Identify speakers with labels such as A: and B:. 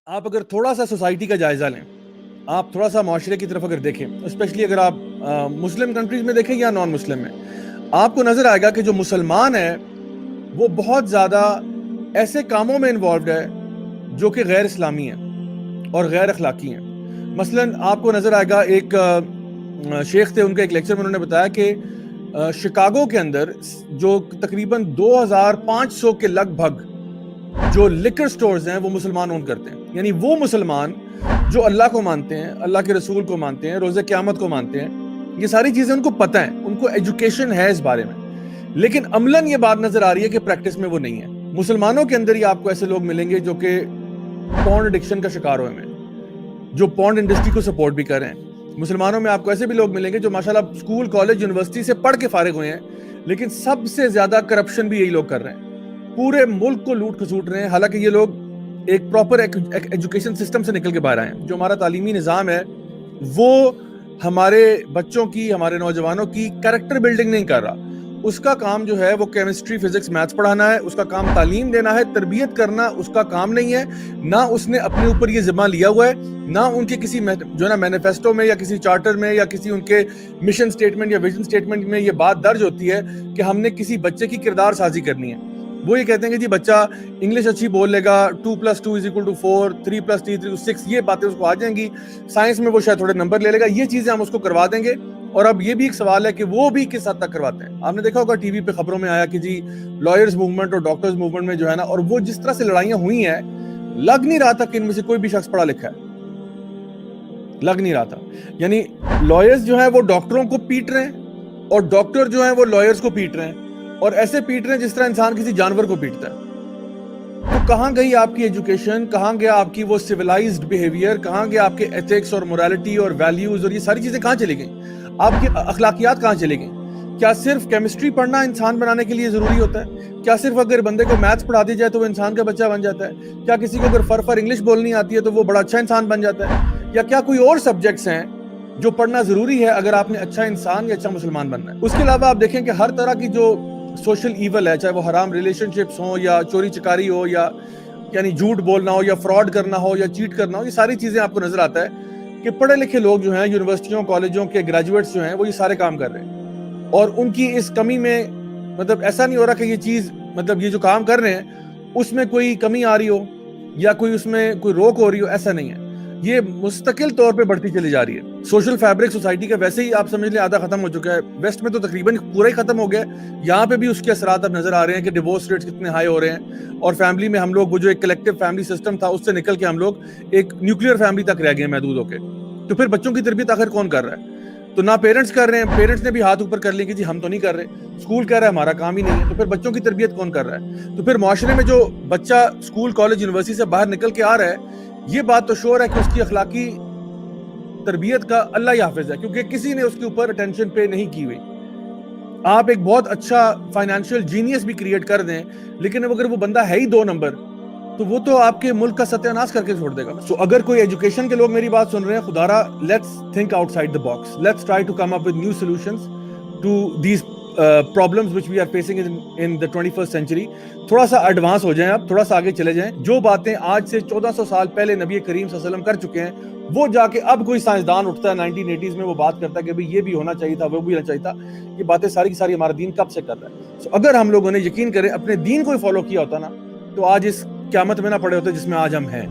A: آپ اگر تھوڑا سا سوسائٹی کا جائزہ لیں، آپ تھوڑا سا معاشرے کی طرف اگر دیکھیں، اسپیشلی اگر آپ مسلم کنٹریز میں دیکھیں یا نان مسلم میں، آپ کو نظر آئے گا کہ جو مسلمان ہے وہ بہت زیادہ ایسے کاموں میں انوالوڈ ہے جو کہ غیر اسلامی ہیں اور غیر اخلاقی ہیں۔ مثلاً آپ کو نظر آئے گا، ایک شیخ تھے، ان کے ایک لیکچر میں انہوں نے بتایا کہ شکاگو کے اندر جو تقریباً 2500 کے لگ بھگ جو لکر سٹورز ہیں وہ مسلمان اون کرتے ہیں۔ یعنی وہ مسلمان جو اللہ کو مانتے ہیں، اللہ کے رسول کو مانتے ہیں، روز قیامت کو مانتے ہیں، یہ ساری چیزیں ان کو پتہ ہیں، ان کو ایجوکیشن ہے اس بارے میں، لیکن عملاً یہ بات نظر آ رہی ہے کہ پریکٹس میں وہ نہیں ہے۔ مسلمانوں کے اندر ہی آپ کو ایسے لوگ ملیں گے جو کہ پورن ایڈکشن کا شکار ہوئے ہیں، جو پورن انڈسٹری کو سپورٹ بھی کر رہے ہیں۔ مسلمانوں میں آپ کو ایسے بھی لوگ ملیں گے جو ماشاءاللہ اسکول، کالج، یونیورسٹی سے پڑھ کے فارغ ہوئے ہیں، لیکن سب سے زیادہ کرپشن بھی یہی لوگ کر رہے ہیں، پورے ملک کو لوٹ کھسوٹ رہے ہیں، حالانکہ یہ لوگ ایک پراپر ایجوکیشن سسٹم سے نکل کے باہر آئے ہیں۔ جو ہمارا تعلیمی نظام ہے وہ ہمارے بچوں کی، ہمارے نوجوانوں کی کریکٹر بلڈنگ نہیں کر رہا۔ اس کا کام جو ہے وہ کیمسٹری، فزکس، میتھس پڑھانا ہے، اس کا کام تعلیم دینا ہے، تربیت کرنا اس کا کام نہیں ہے۔ نہ اس نے اپنے اوپر یہ ذمہ لیا ہوا ہے، نہ ان کے کسی جو ہے نا مینیفیسٹو میں یا کسی چارٹر میں یا کسی ان کے مشن سٹیٹمنٹ یا ویژن سٹیٹمنٹ میں یہ بات درج ہوتی ہے کہ ہم نے کسی بچے کی کردار سازی کرنی ہے۔ وہ یہ کہتے ہیں کہ جی بچہ انگلش اچھی بول لے گا، 2+2=4، 3+3=6، یہ باتیں اس کو آ جائیں گی، سائنس میں وہ شاید تھوڑے نمبر لے لے گا، یہ چیزیں ہم اس کو کروا دیں گے۔ اور اب یہ بھی ایک سوال ہے کہ وہ بھی کس حد تک کرواتے ہیں۔ آپ نے دیکھا ہوگا ٹی وی پہ خبروں میں آیا کہ جی لائرز موومنٹ اور ڈاکٹرز موومنٹ میں جو ہے نا، اور وہ جس طرح سے لڑائیاں ہوئی ہیں، لگ نہیں رہا تھا کہ ان میں سے کوئی بھی شخص پڑھا لکھا ہے، لگ نہیں رہا تھا۔ یعنی لائرز جو ہیں وہ ڈاکٹروں کو پیٹ رہے ہیں اور ڈاکٹر جو ہیں وہ لائرز کو پیٹ رہے ہیں، اور ایسے پیٹ رہے ہیں جس طرح انسان کسی جانور کو پیٹتا ہے۔ تو کہاں گئی آپ کی ایجوکیشن، کہاں گیا آپ کی وہ سیولائزڈ بیہیویئر، کہاں گیا آپ کے ایتھکس اور موریلٹی اور ویلیوز، اور یہ ساری چیزیں کہاں چلی گئیں؟ آپ کی اخلاقیات کہاں چلی گئیں؟ کیا صرف کیمسٹری پڑھنا انسان بنانے کے لیے ضروری ہوتا ہے؟ کیا صرف اگر بندے کو میتھس پڑھا دی جائے تو وہ انسان کا بچہ بن جاتا ہے؟ کیا کسی کو اگر فر انگلش بولنی آتی ہے تو وہ بڑا اچھا انسان بن جاتا ہے؟ یا کیا کوئی اور سبجیکٹس ہیں جو پڑھنا ضروری ہے اگر آپ نے اچھا انسان یا اچھا مسلمان بننا ہے؟ اس کے علاوہ آپ دیکھیں کہ ہر طرح کی جو سوشل ایول ہے، چاہے وہ حرام ریلیشن شپس ہوں یا چوری چکاری ہو یا یعنی جھوٹ بولنا ہو یا فراڈ کرنا ہو یا چیٹ کرنا ہو، یہ ساری چیزیں آپ کو نظر آتا ہے کہ پڑھے لکھے لوگ جو ہیں، یونیورسٹیوں، کالجوں کے گریجویٹس جو ہیں، وہ یہ سارے کام کر رہے ہیں۔ اور ان کی اس کمی میں مطلب ایسا نہیں ہو رہا کہ یہ چیز مطلب یہ جو کام کر رہے ہیں اس میں کوئی کمی آ رہی ہو یا کوئی اس میں کوئی روک ہو رہی ہو، ایسا نہیں ہے۔ یہ مستقل طور پہ بڑھتی چلی جا رہی ہے۔ سوشل فیبرک سوسائٹی کا ویسے ہی آپ سمجھ لیں آدھا ختم ہو چکا ہے، ویسٹ میں تو تقریباً پورا ہی ختم ہو گیا ہے، یہاں پہ بھی اس کے اثرات اب نظر آ رہے ہیں کہ ڈیورس ریٹس کتنے ہائی ہو رہے ہیں، اور فیملی میں ہم لوگ وہ جو ایک کلیکٹیو فیملی سسٹم تھا اس سے نکل کے ہم لوگ ایک نیوکلیئر فیملی تک رہ گئے ہیں محدود ہو کے۔ تو پھر بچوں کی تربیت آخر کون کر رہا ہے؟ تو نہ پیرنٹس کر رہے ہیں، پیرنٹس نے بھی ہاتھ اوپر کر لیا کہ جی ہم تو نہیں کر رہے، اسکول کہہ رہا ہے ہمارا کام ہی نہیں ہے، تو پھر بچوں کی تربیت کون کر رہا ہے؟ تو پھر معاشرے میں جو بچہ اسکول، کالج، یونیورسٹی سے باہر نکل کے آ رہا ہے، یہ بات تو شور ہے کہ اس کی اخلاقی تربیت کا اللہ ہی حافظ ہے، کیونکہ کسی نے اس کے اوپر اٹینشن پے نہیں کی ہوئی۔ آپ ایک بہت اچھا فائنینشیل جینیس بھی کریٹ کر دیں، لیکن اگر وہ بندہ ہے ہی 2 نمبر، تو وہ تو آپ کے ملک کا ستیہ ناش کر کے چھوڑ دے گا۔ سو اگر کوئی ایجوکیشن کے لوگ میری بات سن رہے ہیں، خدا را let's think outside the box, let's try to come up with new solutions to these problems which we are facing in the 21st century۔ تھوڑا سا ایڈوانس ہو جائیں، آپ تھوڑا سا آگے چلے جائیں۔ جو باتیں آج سے 1400 سال پہلے نبی کریم صلی اللہ علیہ وسلم کر چکے ہیں، وہ جا کے اب کوئی سائنسدان اٹھتا ہے 1980s میں، وہ بات کرتا ہے کہ بھئی یہ بھی ہونا چاہیے تھا، وہ بھی ہونا چاہیے تھا، یہ باتیں ساری کی ساری ہمارا دین کب سے کر رہا ہے۔ سو اگر ہم لوگوں نے یقین کریں اپنے دین کو ہی فالو کیا ہوتا نا، تو آج اس قیامت میں نہ پڑے ہوتے جس میں آج ہم ہیں۔